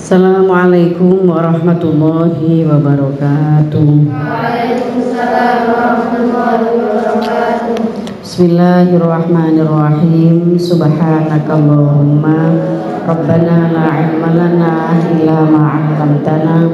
Assalamualaikum warahmatullahi wabarakatuh. Waalaikumsalam warahmatullahi wabarakatuh. Bismillahirrahmanirrahim. Subhanakallahumma Rabbana la ilma lana illa ma 'allamtana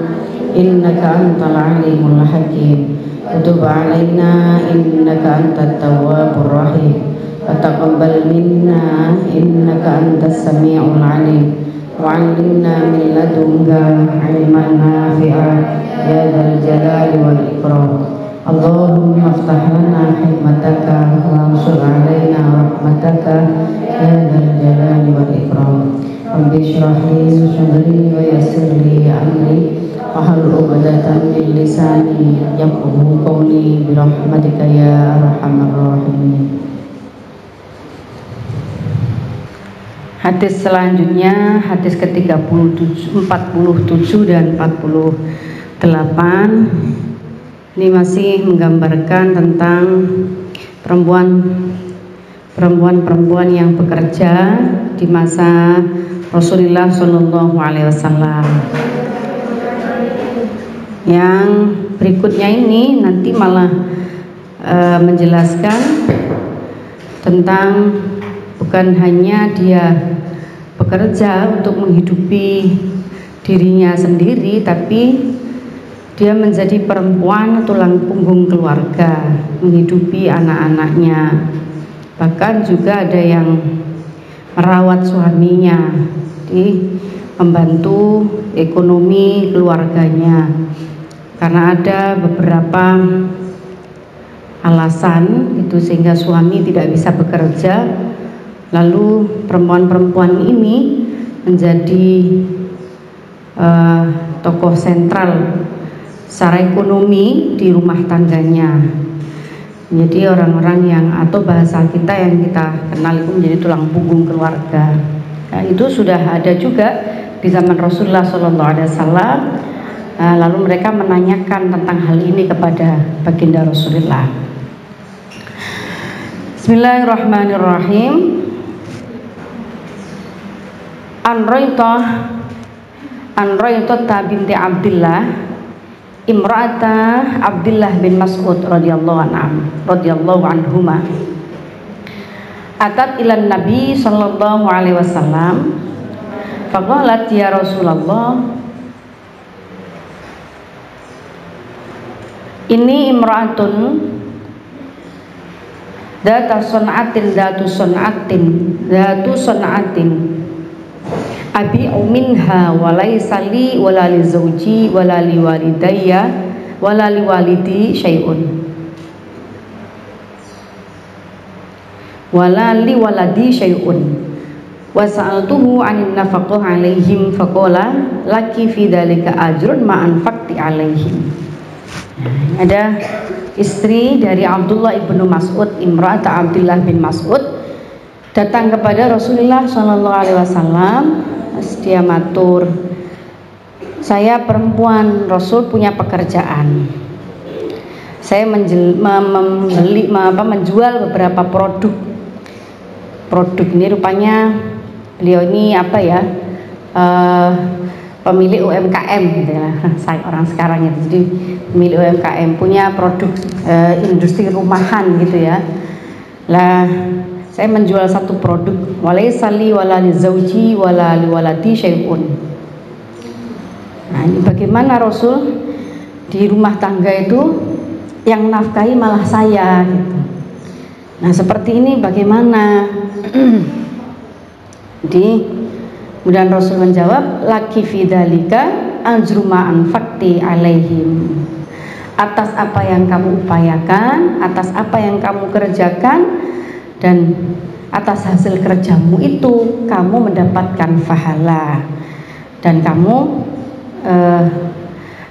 innaka antal alimul hakim. Tub 'alaina innaka antat tawwabur rahim. Wa taqabbal minna innaka antas samiul alim. Wa'allimna min ladunka ilman nafi'an ya dzal jalali wal ikram. Allahumma aftah lana hikmataka wansur alaina rahmataka ya dzal jalali wal ikram. Rabbi shrah li sadri wa yassir li amri wahlul 'uqdatam min lisani yafqahu qawli bi rahmatika ya arhamar rahimin. Hadis selanjutnya, hadis ke-47 dan 48. Ini masih menggambarkan tentang perempuan yang bekerja di masa Rasulullah Shallallahu Alaihi Wasallam. Yang berikutnya ini nanti malah menjelaskan tentang bukan hanya dia bekerja untuk menghidupi dirinya sendiri, tapi dia menjadi perempuan tulang punggung keluarga, menghidupi anak-anaknya. Bahkan juga ada yang merawat suaminya, membantu ekonomi keluarganya. Karena ada beberapa alasan itu sehingga suami tidak bisa bekerja. Lalu perempuan-perempuan ini menjadi tokoh sentral secara ekonomi di rumah tangganya. Jadi orang-orang yang, atau bahasa kita yang kita kenal itu menjadi tulang punggung keluarga. Nah, itu sudah ada juga di zaman Rasulullah SAW. Lalu mereka menanyakan tentang hal ini kepada baginda Rasulullah. Bismillahirrahmanirrahim. Anroitah binti Abdillah imra'ata Abdillah bin Mas'ud radhiyallahu anhuma atat ilan Nabi sallallahu alaihi wasallam faqalat ya Rasulullah ini imra'atun datu sun'atin abi minha walaysa li wala li zawji wala li walidayya wala li walidi syai'un wala li waladi syai'un wa sa'altuhu 'anil nafaqah 'alaihim faqala laki fi dzalika ajrun ma anfaqti 'alaihim. Ada istri dari Abdullah ibnu Mas'ud, imra'at Abdullah bin Mas'ud, datang kepada Rasulullah Shallallahu Alaihi Wasallam. Dia matur, saya perempuan, Rasul punya pekerjaan. Saya menjual beberapa produk. Produk ini rupanya beliau ini apa ya? Pemilik UMKM gitu ya. Saya orang sekarang itu jadi pemilik UMKM, punya produk industri rumahan gitu ya. Lah saya menjual satu produk, walaysa li wala li zauji wala li waladi syai'un. Nah, ini bagaimana Rasul? Di rumah tangga itu yang nafkahi malah saya gitu. Nah, seperti ini bagaimana? Kemudian Rasul menjawab, laki fi dzalika ajru ma anfaqti alaihim. Atas apa yang kamu upayakan, atas apa yang kamu kerjakan, dan atas hasil kerjamu itu kamu mendapatkan pahala, dan kamu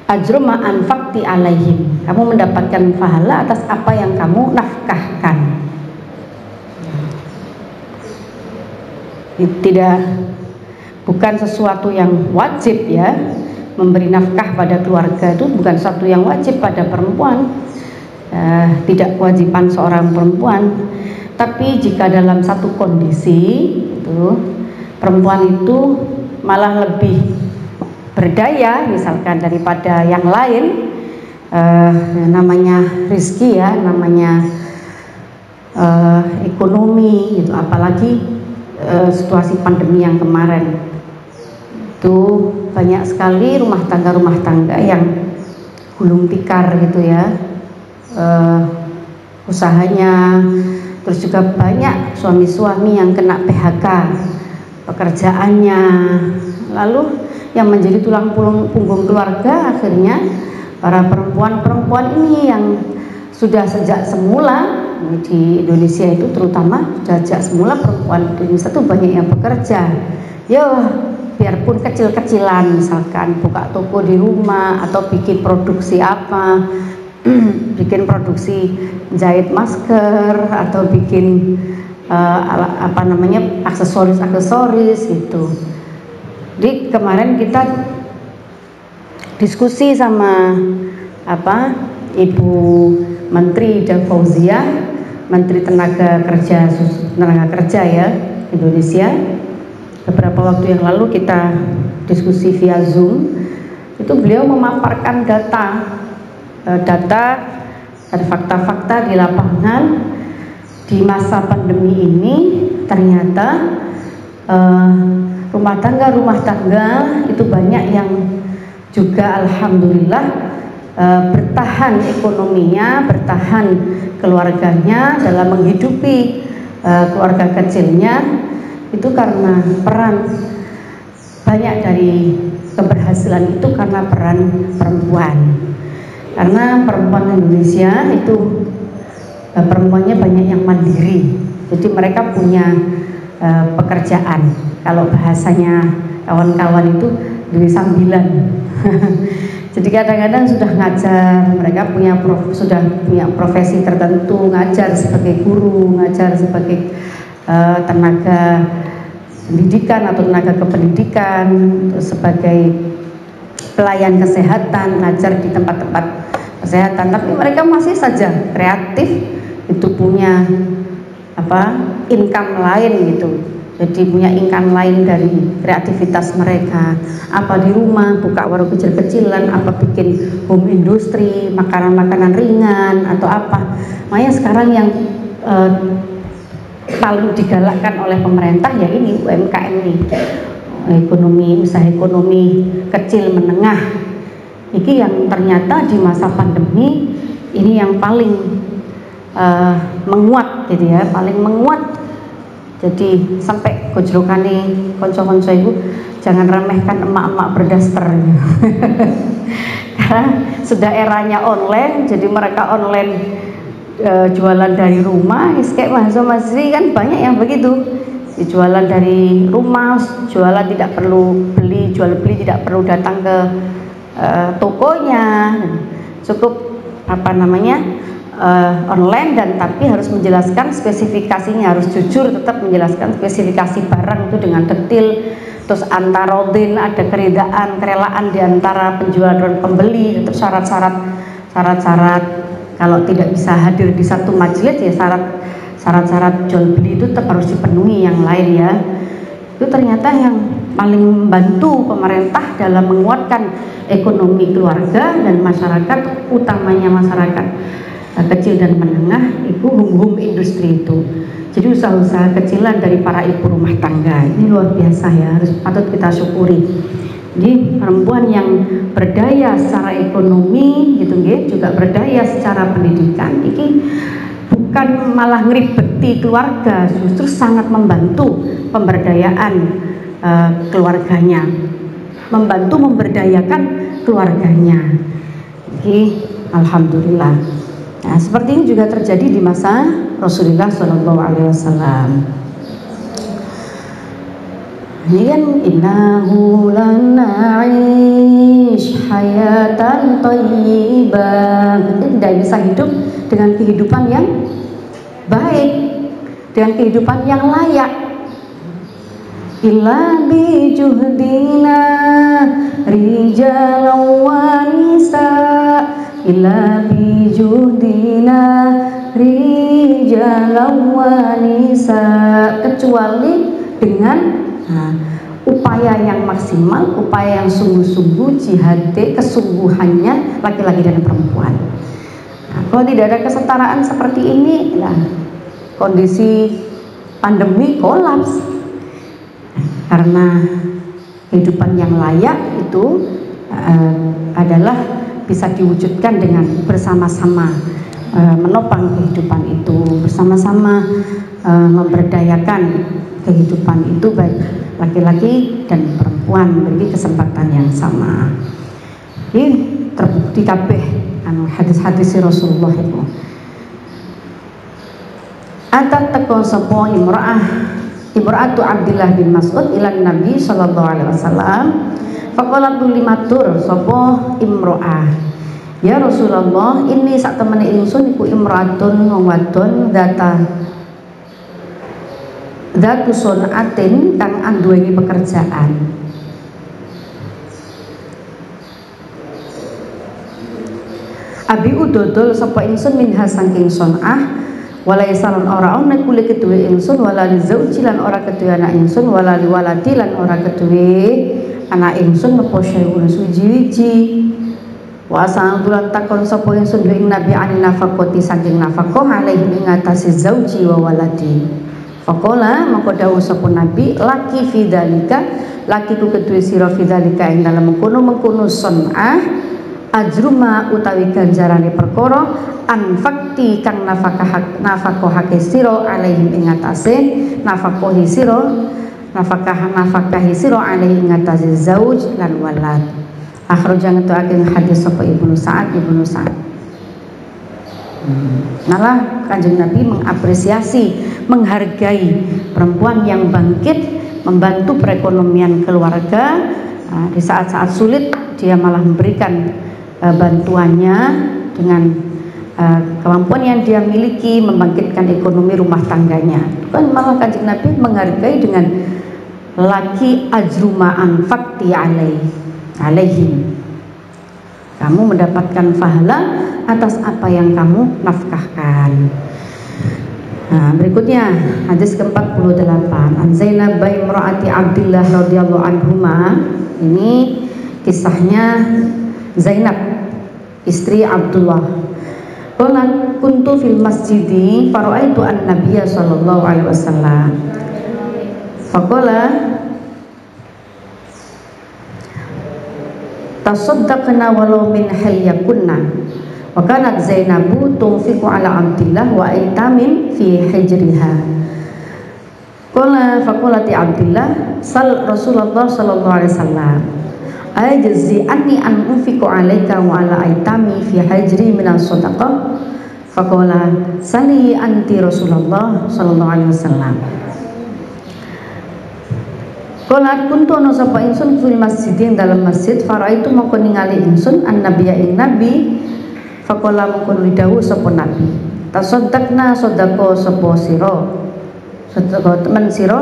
ajru ma anfaqti alaihim, kamu mendapatkan pahala atas apa yang kamu nafkahkan. Bukan sesuatu yang wajib ya, memberi nafkah pada keluarga itu bukan sesuatu yang wajib pada perempuan, tidak kewajiban seorang perempuan. Tapi jika dalam satu kondisi itu perempuan itu malah lebih berdaya misalkan daripada yang lain, namanya rezeki ya, namanya ekonomi gitu, apalagi situasi pandemi yang kemarin itu banyak sekali rumah tangga yang gulung tikar gitu ya, usahanya. Terus juga banyak suami-suami yang kena PHK pekerjaannya. Lalu yang menjadi tulang punggung keluarga akhirnya para perempuan ini yang sudah sejak semula di Indonesia itu, terutama sejak semula perempuan di Indonesia itu banyak yang bekerja. Ya biarpun kecil-kecilan, misalkan buka toko di rumah atau bikin produksi apa, bikin produksi jahit masker atau bikin aksesoris gitu. Jadi kemarin kita diskusi sama Ibu Menteri Fauzia, Menteri Tenaga Kerja ya Indonesia. Beberapa waktu yang lalu kita diskusi via Zoom. Itu beliau memaparkan data dan fakta-fakta di lapangan di masa pandemi ini. Ternyata rumah tangga itu banyak yang juga alhamdulillah bertahan ekonominya, bertahan keluarganya dalam menghidupi keluarga kecilnya, itu karena peran banyak dari keberhasilan itu karena peran perempuan. Karena perempuan Indonesia itu perempuannya banyak yang mandiri, jadi mereka punya pekerjaan. Kalau bahasanya kawan-kawan itu duit sambilan. Jadi kadang-kadang sudah ngajar, mereka sudah punya profesi tertentu, ngajar sebagai guru, ngajar sebagai tenaga pendidikan atau tenaga kependidikan, sebagai pelayan kesehatan, ngajar di tempat-tempat kesehatan. Tapi mereka masih saja kreatif, itu punya income lain gitu. Jadi punya income lain dari kreativitas mereka. Apa di rumah buka warung kecil-kecilan, apa bikin home industry, makanan-makanan ringan atau apa. Makanya sekarang yang paling digalakkan oleh pemerintah ya ini UMKM ini, usaha ekonomi kecil menengah. Ini yang ternyata di masa pandemi ini yang paling menguat gitu ya, paling menguat. Jadi sampai gojlokane konco-konco itu jangan remehkan emak-emak berdaster. Karena sudah eranya online, jadi mereka online jualan dari rumah. Kayak Mas kan banyak yang begitu, jualan dari rumah, jualan tidak perlu beli, jual beli tidak perlu datang ke tokonya, cukup online, dan tapi harus menjelaskan spesifikasinya, harus jujur tetap menjelaskan spesifikasi barang itu dengan detail. Terus antarodin, ada kerelaan di antara penjual dan pembeli. Tetap syarat-syarat kalau tidak bisa hadir di satu majelis ya syarat-syarat jual beli itu tetap harus dipenuhi yang lain ya. Itu ternyata yang paling membantu pemerintah dalam menguatkan ekonomi keluarga dan masyarakat, utamanya masyarakat kecil dan menengah, itu home industri itu. Jadi usaha-usaha kecilan dari para ibu rumah tangga ini luar biasa ya, harus patut kita syukuri. Jadi perempuan yang berdaya secara ekonomi gitu juga berdaya secara pendidikan, ini bukan malah ngeribeti keluarga, justru sangat membantu pemberdayaan keluarganya, membantu memberdayakan keluarganya. Jadi alhamdulillah. Nah, seperti ini juga terjadi di masa Rasulullah SAW. Ini kan innahu lana'ish hayatan thayyibah. Kita tidak bisa hidup dengan kehidupan yang baik, dengan kehidupan yang layak. Illa bi juhdina rijalan wa nisa, illa bi juhdina rijalan wa nisa, kecuali dengan upaya yang maksimal, upaya yang sungguh-sungguh, jihad kesungguhannya laki-laki dan perempuan. Nah, kalau tidak ada kesetaraan seperti ini, nah, kondisi pandemi kolaps. Karena kehidupan yang layak itu adalah bisa diwujudkan dengan bersama-sama menopang kehidupan itu, bersama-sama memberdayakan kehidupan itu, baik laki-laki dan perempuan memberi kesempatan yang sama. Ini terbukti kabeh hadis-hadis Rasulullah itu. Atat teko sapa imra'atu Abdullah bin Mas'ud ilan Nabi sallallahu alaihi wasallam faqalat limatur sapa imra'ah, ya Rasulullah, ini sak temene ingsun iku imra'atun wong wadon Datu sunatin kang anduweni pekerjaan. Abi udodol sapa ingsun minha saking sunah, walaisa lan ora ana kuli keduwe ingsun, wala li zauji lan ora keduwe anak ingsun, wala li waladi lan ora keduwe anak ingsun apa syai'un suji-wiji. Wa sa'adulan takon sapa ingsun ing Nabi an nafaqati saking nafaqah alaihi ing atase zauji wa waladi. Faqala maka dawuh sapa Nabi, laki fidzalika, laki ku kedue sira fidzalika ing dalem mengkono sun'ah, ajruma utawi ganjarane perkara anfakti kang nafaqahake sira alaihim ing atase nafaqahi sira nafakahi sira alaihi ing atase zauj lan walad. Akhraja ngetokake hadis sapa Ibnu Sa'ad. Malah Kanjeng Nabi mengapresiasi, menghargai perempuan yang bangkit membantu perekonomian keluarga. Di saat-saat sulit dia malah memberikan bantuannya dengan kemampuan yang dia miliki, membangkitkan ekonomi rumah tangganya. Kan malah Kanjeng Nabi menghargai dengan laki ajruma anfakti alaihim, kamu mendapatkan pahala atas apa yang kamu nafkahkan. Nah, berikutnya hadis ke-48 an Zainab imra'ati Abdullah radhiyallahu anhuma. Ini kisahnya Zainab istri Abdullah. Qalat kuntu fil masjidi faraitu an-nabiyya sallallahu alaihi wasallam. Faqala tasaddaqna walau min hayyakunna. Wa kanat Zainabu tunfiqu ala Abdillah wa aitamin fi hijriha. Qala faqalati Abdillah sal Rasulullah sallallahu alaihi wasallam ajzi anni an unfiqu alaika wa ala aitami fi hijri min as-sadaqah. Faqala sali anti Rasulullah sallallahu alaihi wasallam. Qala kuntu ana sapa ingsun fil masjidin dalam masjid faraitu mongko ningali ingsun annabiyya ing nabi. Faqala mongko dawuh sapa nabi, tasaddaqna sedekah sapa sira, sedekah temen sira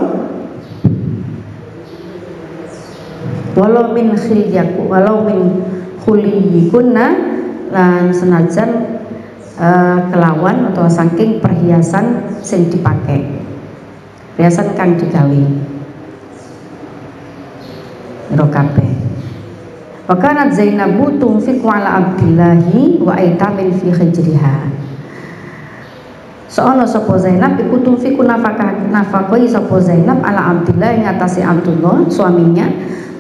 walau min khuliyikunna lan senajan kelawan atau saking perhiasan sing dipakai, perhiasan kang digawe kabeh. Wa kanat Zainabu tunfiqu ala Abdillahi wa aitamin fi hijriha. Soalnya sapa Zainab iku tunfiqu nafaqai sapa Zainab ala Abdillah ing atase Abdullah suaminya,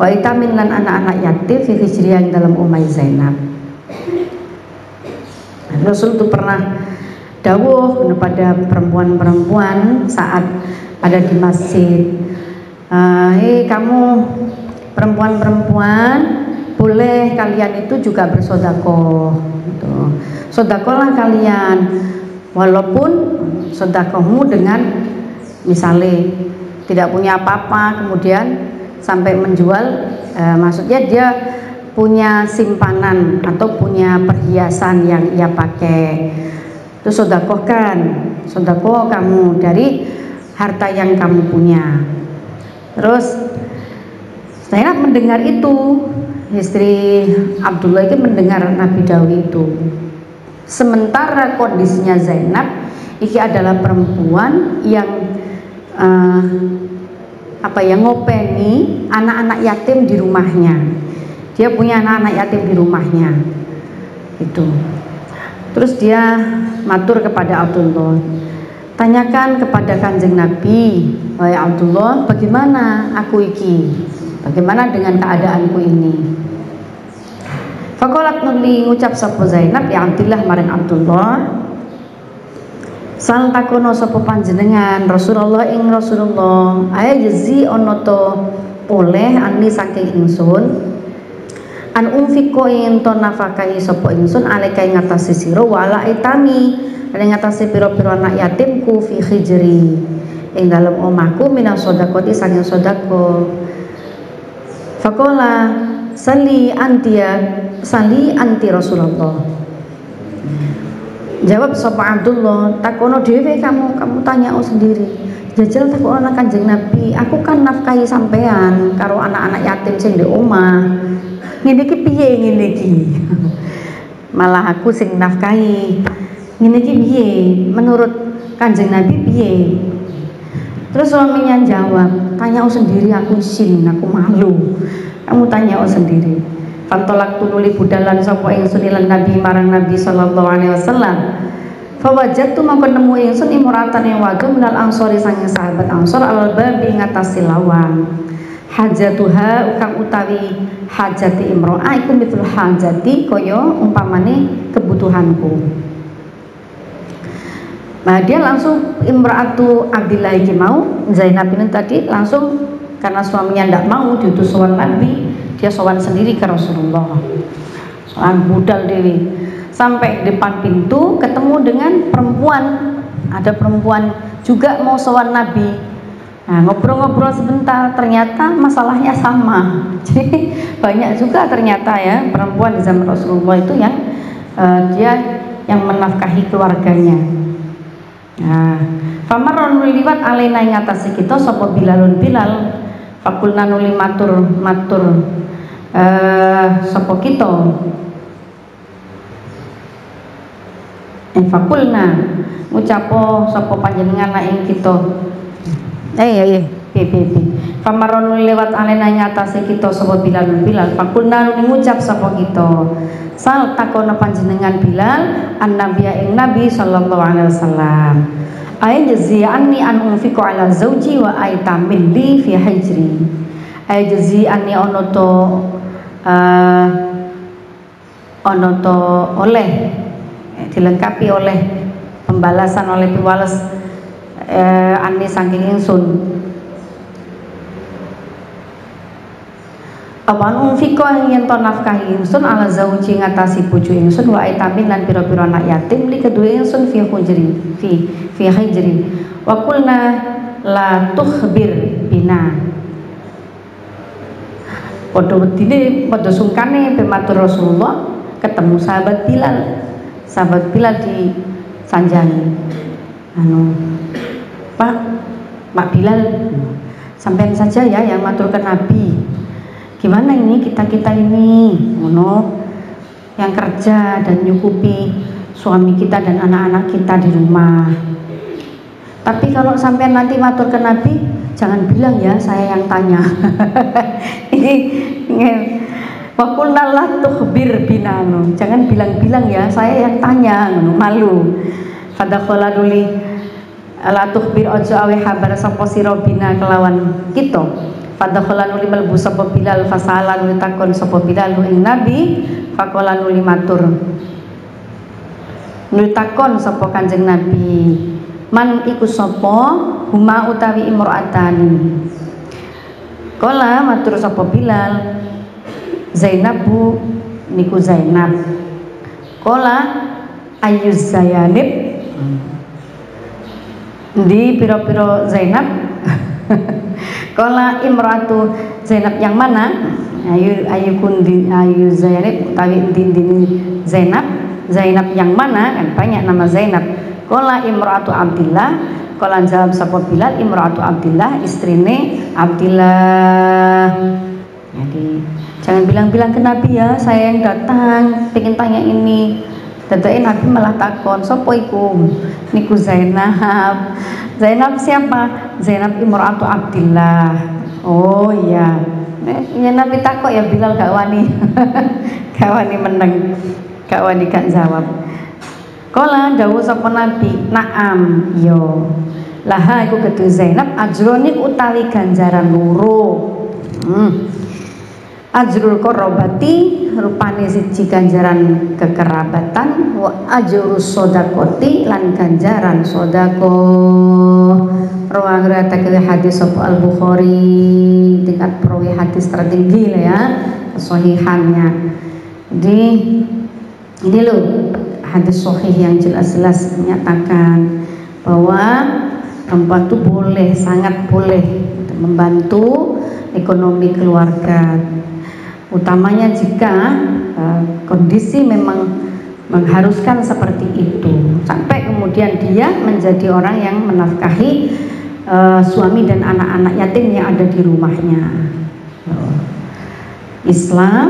wa aitamin lan anak-anak yatim fi hijriha ing dalam umai Zainab. Rasul itu pernah dawuh kepada perempuan-perempuan saat ada di masjid, kamu perempuan-perempuan, boleh kalian itu juga bersodakoh gitu. Sodakohlah kalian, walaupun sodakohmu dengan misalnya tidak punya apa-apa kemudian sampai menjual, maksudnya dia punya simpanan atau punya perhiasan yang ia pakai, itu sodakohkan, sodakoh kamu dari harta yang kamu punya. Terus Zainab mendengar itu, istri Abdullah itu mendengar Nabi Dawi itu. Sementara kondisinya Zainab ini adalah perempuan yang ngopeni anak-anak yatim di rumahnya. Dia punya anak-anak yatim di rumahnya. Itu. Terus dia matur kepada Abdullah, tanyakan kepada Kanjeng Nabi, wahai Abdullah, bagaimana aku iki? Bagaimana dengan keadaanku ini? Faqalat nuli ngucap sapa Zainab ya Abdillah maring Abdullah, sal takono sapa panjenengan Rasulullah ing Rasulullah, aya jezi ana to oleh ani saking ingsun an umfiko ing to nafakahi sapa ingsun alika ing ngatasi sira wala itami lan ngatasi pira-pira anak yatimku fi hijri ing dalem omahku minas sedekati saking sedekah. Faqala sali anti Rasulullah. Jawab sapa Abdullah, takono dhewe kamu tanya sendiri. Jajal takono nang Kanjeng Nabi, aku kan nafkahi sampean karo anak-anak yatim sing ndek omah. Ngene iki piye ngene iki? Malah aku sing nafkahi. Ngene iki piye? Menurut Kanjeng Nabi piye? Terus suaminya jawab, tanya sendiri, aku sin, aku malu. Kamu tanya sendiri. Fantolak tunuli budalan sapa ingsun lan Nabi marang Nabi sallallahu alaihi wasallam. Fawajadtu mangko nemu ingsun imratan yang wadu minal ansori sange sahabat ansor al babi ngatasi lawang. Hajatuha ukang utawi hajati imro'ah iku mitul hajati kaya umpamane kebutuhanku. Nah dia langsung imra'atu Abdillah iki mau Zainab ini tadi langsung karena suaminya tidak mau diutus sowan Nabi, dia sowan sendiri ke Rasulullah. Sowan budal dewi sampai depan pintu ketemu dengan perempuan, ada perempuan juga mau sowan Nabi. Nah ngobrol-ngobrol sebentar ternyata masalahnya sama. Jadi banyak juga ternyata ya perempuan di zaman Rasulullah itu yang dia yang menafkahi keluarganya. Nah, famarron liwat alena ing atase kita sapa Bilalun Bilal, fakulna nuli matur sapa kita. Fakulna ngucapo sapa panjenengan ing kita. Famarron liwat alena ing atase kita sapa Bilalun Bilal, fakulna nuli ngucap sapa kita. Sal takono panjenengan Bilal an-nabiya ing Nabi sallallahu alaihi wasallam. Ay jazi'anni an unfiqu ala zauji wa aitamin li fi hijri. Ay jazi'anni ono to oleh dilengkapi oleh pembalasan oleh piwales anni saking ingsun. Awan unfiko yen to nafkahi ingsun ala zauji ngatasi bojo ingsun wa aitamin lan pira-pira anak yatim li kedue ingsun fi hijri wa qulna la tukhbir bina. Padha wedine padha sungkane pematur Rasulullah ketemu sahabat Bilal. Sahabat Bilal di sanjangi. Pak Bilal, sampean saja ya yang matur ke Nabi. Gimana ini kita ini yang kerja dan nyukupi suami kita dan anak-anak kita di rumah. Tapi kalau sampai nanti matur ke Nabi, jangan bilang ya saya yang tanya. Ini wakulna la tukhbir bina, jangan bilang-bilang ya saya yang tanya, malu. Fadakhala duli la tukhbir ojo awe habar sapa sira bina kelawan kita. Fadakhala nuli melbu sapa Bilal fasalan nuli takon sapa Bilal ing Nabi faqala nuli matur nuli takon sapa Kanjeng Nabi man iku sapa huma utawi imro'atani. Kala matur sapa Bilal Zainabu niku Zainab. Kala ayu Zayanib di pira-pira Zainab. Kala imratu Zainab yang mana? Ayu kundi ayu Zainab utawi dinding Zainab yang mana? Kan banyak nama Zainab. Kala imratu Abdillah. Kala jawab sapa Bilal imratu Abdillah istrine Abdillah. Jadi jangan bilang-bilang ke Nabi ya saya yang datang pengen tanya ini. Dadake Nabi malah takon, sapa iku? Niku Zainab siapa? Zainab imratu Abdillah. Oh iya. Ya Nabi takok ya Bilal gak wani. Gak wani meneng. Gak wani gak jawab. Kala dawuh sapa Nabi, "Na'am, yo." Laha iku kedue Zainab ajrone utawi ganjaran loro. Ajrul korobati rupane siji ganjaran kekerabatan, wa ajrus sodakoti lan ganjaran sodako. Rawahu takil hadis sapa Al-Bukhari, tingkat perawi hadis tertinggi lah ya kesahihannya. Jadi ini loh hadis sahih yang jelas-jelas menyatakan bahwa perempuan itu boleh, sangat boleh membantu ekonomi keluarga, utamanya jika kondisi memang mengharuskan seperti itu, sampai kemudian dia menjadi orang yang menafkahi suami dan anak-anak yatim yang ada di rumahnya. Islam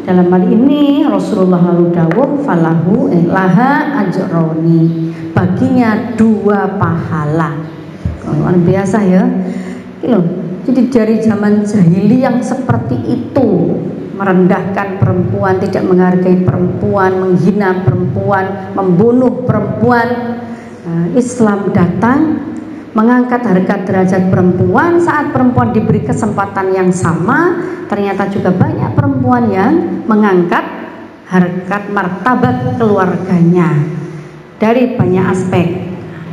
dalam hal ini Rasulullah lalu dawuh falahu laha ajroni, baginya 2 pahala. Luar biasa ya. Jadi dari zaman jahili yang seperti itu, merendahkan perempuan, tidak menghargai perempuan, menghina perempuan, membunuh perempuan, Islam datang mengangkat harga derajat perempuan. Saat perempuan diberi kesempatan yang sama, ternyata juga banyak perempuan yang mengangkat harkat martabat keluarganya dari banyak aspek.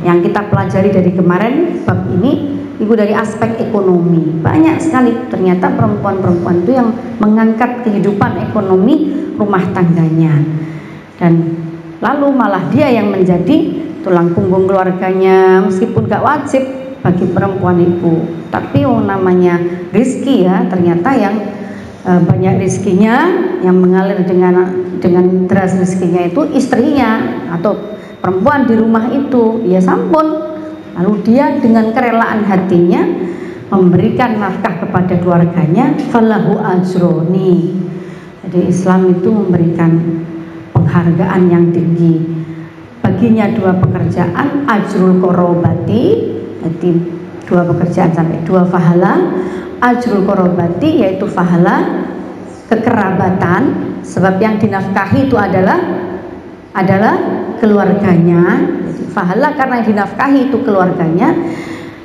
Yang kita pelajari dari kemarin bab ini itu dari aspek ekonomi. Banyak sekali ternyata perempuan-perempuan itu yang mengangkat kehidupan ekonomi rumah tangganya, dan lalu malah dia yang menjadi tulang punggung keluarganya, meskipun gak wajib bagi perempuan itu, tapi namanya rizki ya, ternyata yang banyak rizkinya, yang mengalir dengan deras rizkinya itu istrinya atau perempuan di rumah itu, ya sampun. Lalu dia dengan kerelaan hatinya memberikan nafkah kepada keluarganya, falahu ajroni. Jadi Islam itu memberikan penghargaan yang tinggi. Baginya 2 pekerjaan, ajrul korobati, jadi 2 pekerjaan sampai 2 pahala. Ajrul korobati yaitu pahala kekerabatan, sebab yang dinafkahi itu adalah keluarganya. Jadi pahala karena yang dinafkahi itu keluarganya,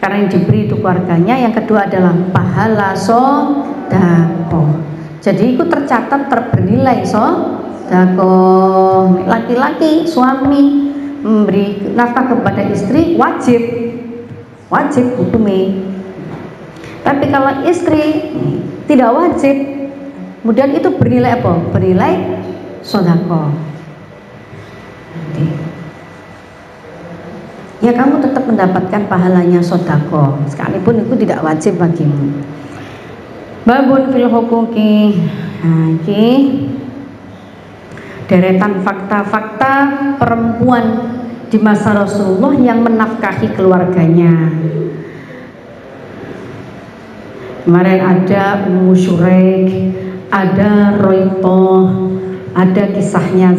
karena yang diberi itu keluarganya. Yang kedua adalah pahala sodako. Jadi itu tercatat terbernilai sodako. Laki-laki suami memberi nafkah kepada istri wajib hukumnya. Tapi kalau istri tidak wajib, kemudian itu bernilai apa? Bernilai sodako. Ya kamu tetap mendapatkan pahalanya sodako, sekalipun itu tidak wajib bagimu. Babun fil hukuki. Deretan fakta-fakta perempuan di masa Rasulullah yang menafkahi keluarganya. Kemarin ada Ummu Syuraik, ada Roitoh, ada kisahnya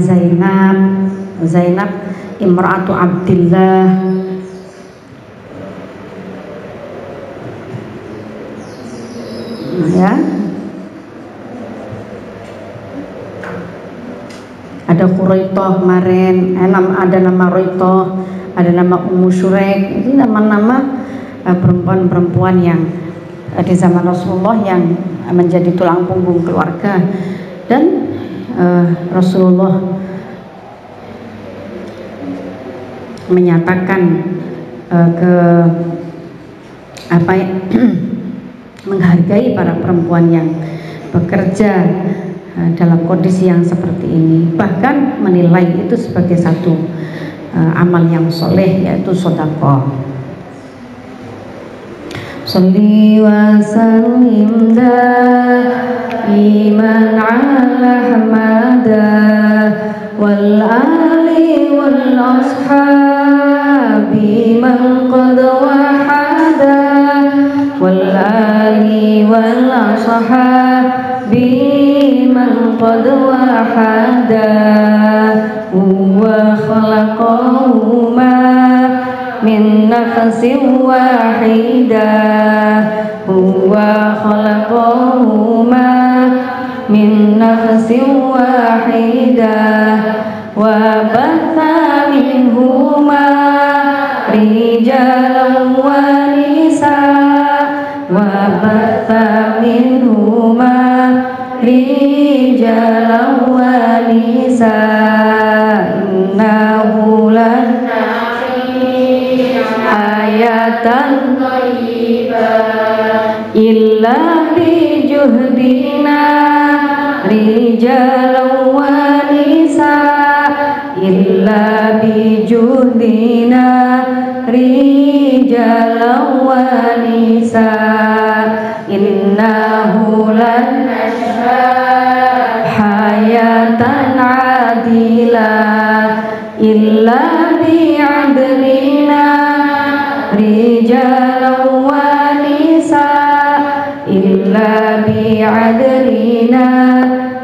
Zainab imra'atu Abdillah. Ya. Ada Quraitoh kemarin, ada nama Roitoh, ada nama Ummu Syuraik. Ini nama-nama perempuan-perempuan yang di zaman Rasulullah yang menjadi tulang punggung keluarga. Dan Rasulullah menyatakan menghargai para perempuan yang bekerja dalam kondisi yang seperti ini, bahkan menilai itu sebagai satu amal yang soleh, yaitu sedekah. Sholli wa sallim daiman ala hamada wal ali wal ashabi man qad wahada wal ali wal ashabi man qad wahada wa khalaqahuma من نفس واحدة هو خلقهما من نفس واحدة وبث منهما رجالا ونساء وبث منهما رجالا ونساء إنه لنا آية طيبة إلا بجهدنا رجالا ونساء إلا بجهدنا رجالا ونساء إنه لنشهد حياة عادلة إلا بعدلنا رجالا ونساء إلا بعدلنا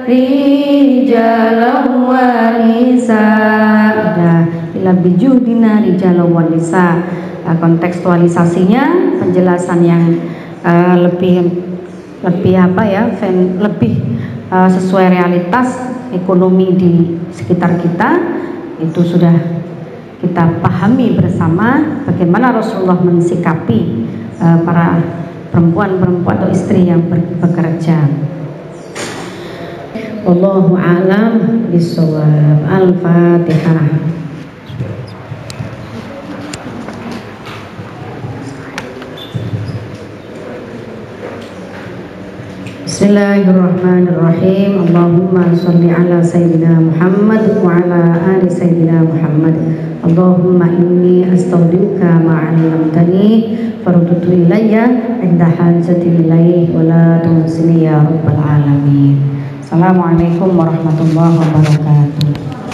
رجالا ونساء illa bijuhdina rijalan wanisa. Kontekstualisasinya penjelasan yang lebih apa ya, lebih sesuai realitas ekonomi di sekitar kita itu sudah kita pahami bersama bagaimana Rasulullah mensikapi para perempuan-perempuan atau istri yang bekerja. Wallahu a'lam bishawab. Al-Fatihah. Bismillahirrahmanirrahim. Allahumma sholli ala sayyidina Muhammad wa ala ali sayyidina Muhammad. Allahumma inni astaudiuka ma 'allamtani farudtu ilayya 'inda hajati ilaih wa la tunsini ya rabbal alamin. Assalamualaikum warahmatullahi wabarakatuh.